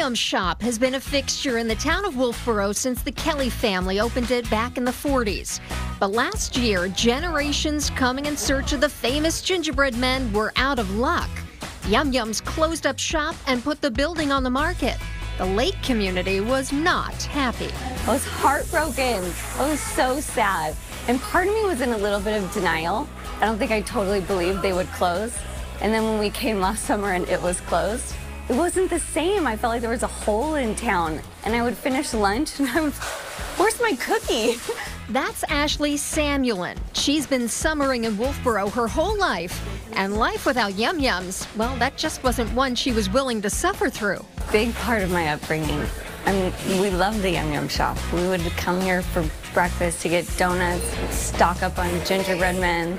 Yum Shop has been a fixture in the town of Wolfboro since the Kelly family opened it back in the 40s. But last year, generations coming in search of the famous gingerbread men were out of luck. Yum Yums closed up shop and put the building on the market. The Lake community was not happy. I was heartbroken. I was so sad. And part of me was in a little bit of denial. I don't think I totally believed they would close. And then when we came last summer and it was closed, it wasn't the same. I felt like there was a hole in town. And I would finish lunch and I was, where's my cookie? That's Ashley Samuelin. She's been summering in Wolfboro her whole life. And life without Yum Yums, well, that just wasn't one she was willing to suffer through. Big part of my upbringing. I mean, we loved the Yum Yum Shop. We would come here for breakfast to get donuts, stock up on gingerbread men.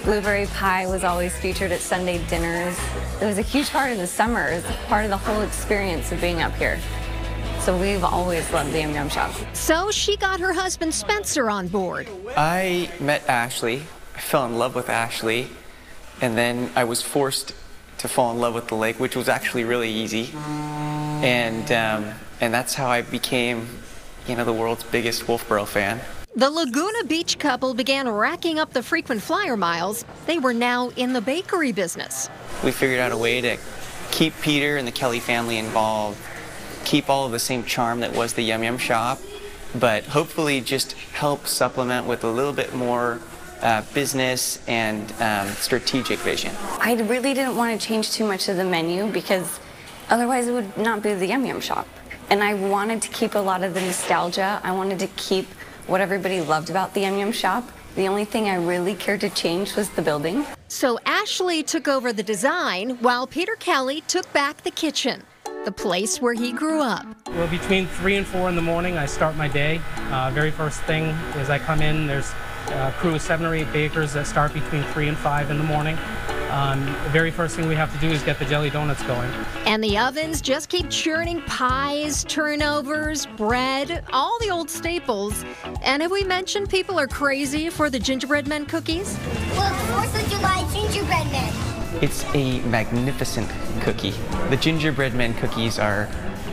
Blueberry pie was always featured at Sunday dinners. It was a huge part of the summer. It was part of the whole experience of being up here. So we've always loved the Yum Yum Shop. So she got her husband Spencer on board. I met Ashley. I fell in love with Ashley. And then I was forced to fall in love with the lake, which was actually really easy. And that's how I became, the world's biggest Wolfboro fan. The Laguna Beach couple began racking up the frequent flyer miles. They were now in the bakery business. We figured out a way to keep Peter and the Kelly family involved, keep all of the same charm that was the Yum Yum Shop, but hopefully just help supplement with a little bit more business and strategic vision. I really didn't want to change too much of the menu because otherwise it would not be the Yum Yum Shop. And I wanted to keep a lot of the nostalgia. I wanted to keep what everybody loved about the Yum Yum Shop. The only thing I really cared to change was the building. So Ashley took over the design while Peter Kelly took back the kitchen, the place where he grew up. Well, between 3 and 4 in the morning, I start my day. Very first thing is I come in, there's a crew of 7 or 8 bakers that start between 3 and 5 in the morning. The very first thing we have to do is get the jelly donuts going. And the ovens just keep churning pies, turnovers, bread, all the old staples. And have we mentioned people are crazy for the gingerbread men cookies? Well, the 4th of July gingerbread men. It's a magnificent cookie. The gingerbread men cookies are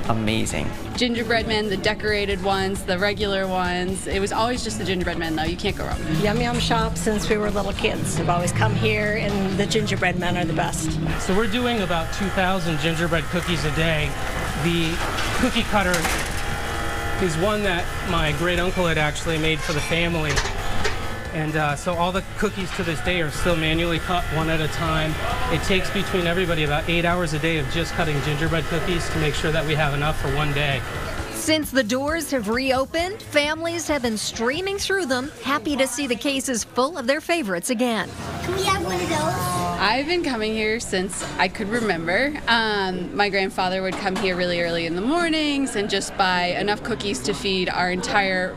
amazing. Gingerbread men, the decorated ones, the regular ones. It was always just the gingerbread men, though. You can't go wrong. Yum Yum Shop since we were little kids. We've always come here, and the gingerbread men are the best. So we're doing about 2,000 gingerbread cookies a day. The cookie cutter is one that my great uncle had actually made for the family. And so all the cookies to this day are still manually cut one at a time. It takes between everybody about 8 hours a day of just cutting gingerbread cookies to make sure that we have enough for one day. Since the doors have reopened, families have been streaming through them, happy to see the cases full of their favorites again. Can we have one of those? I've been coming here since I could remember. My grandfather would come here really early in the mornings and just buy enough cookies to feed our entire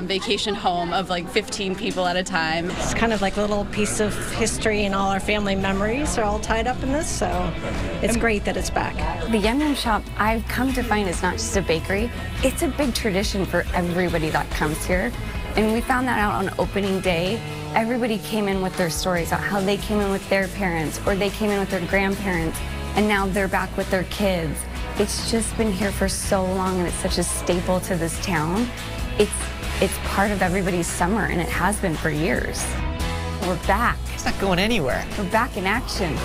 vacation home of like 15 people at a time. It's kind of like a little piece of history, and all our family memories are all tied up in this, so it's great that it's back. The Yum Yum Shop, I've come to find, is not just a bakery. It's a big tradition for everybody that comes here. And we found that out on opening day. Everybody came in with their stories about how they came in with their parents or they came in with their grandparents, and now they're back with their kids. It's just been here for so long, and it's such a staple to this town. It's part of everybody's summer, and it has been for years. We're back. It's not going anywhere. We're back in action.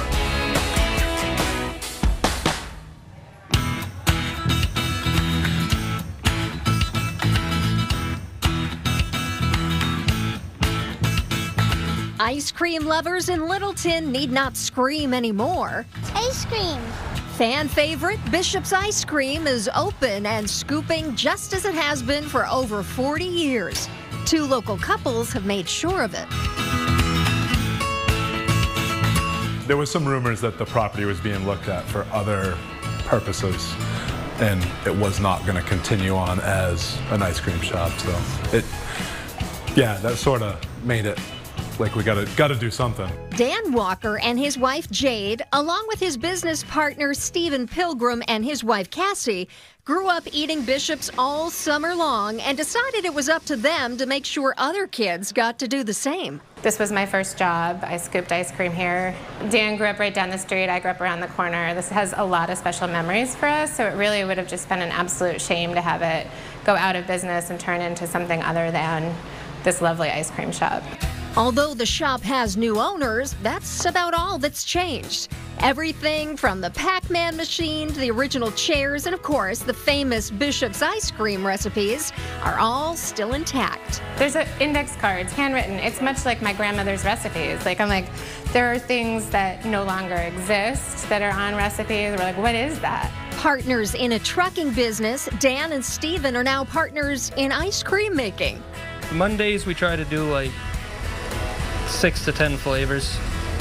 Ice cream lovers in Littleton need not scream anymore. Ice cream. Fan favorite Bishop's Ice Cream is open and scooping just as it has been for over 40 years. 2 local couples have made sure of it. There was some rumors that the property was being looked at for other purposes, and it was not going to continue on as an ice cream shop. So that sort of made it like we gotta do something. Dan Walker and his wife Jade, along with his business partner Stephen Pilgrim and his wife Cassie, grew up eating Bishop's all summer long and decided it was up to them to make sure other kids got to do the same. This was my first job. I scooped ice cream here. Dan grew up right down the street. I grew up around the corner. This has a lot of special memories for us, so it really would have just been an absolute shame to have it go out of business and turn into something other than this lovely ice cream shop. Although the shop has new owners, that's about all that's changed. Everything from the Pac-Man machine to the original chairs and, of course, the famous Bishop's ice cream recipes are all still intact. There's an index card, it's handwritten. It's much like my grandmother's recipes. Like, I'm like, there are things that no longer exist that are on recipes. We're like, what is that? Partners in a trucking business, Dan and Steven are now partners in ice cream making. Mondays we try to do like 6 to 10 flavors.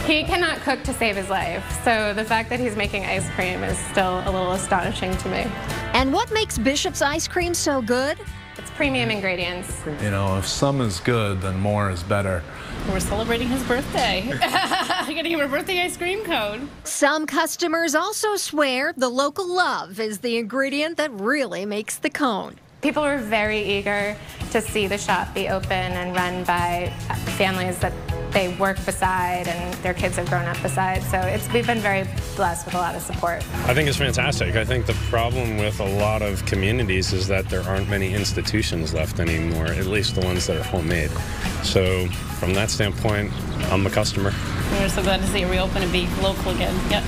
He cannot cook to save his life, so the fact that he's making ice cream is still a little astonishing to me. And what makes Bishop's ice cream so good? It's premium ingredients. You know, if some is good, then more is better. We're celebrating his birthday. I'm gonna give him a birthday ice cream cone. Some customers also swear the local love is the ingredient that really makes the cone. People were very eager to see the shop be open and run by families that they work beside and their kids have grown up beside. So we've been very blessed with a lot of support. I think it's fantastic. I think the problem with a lot of communities is that there aren't many institutions left anymore, at least the ones that are homemade. So from that standpoint, I'm a customer. We're so glad to see it reopen and be local again. Yep.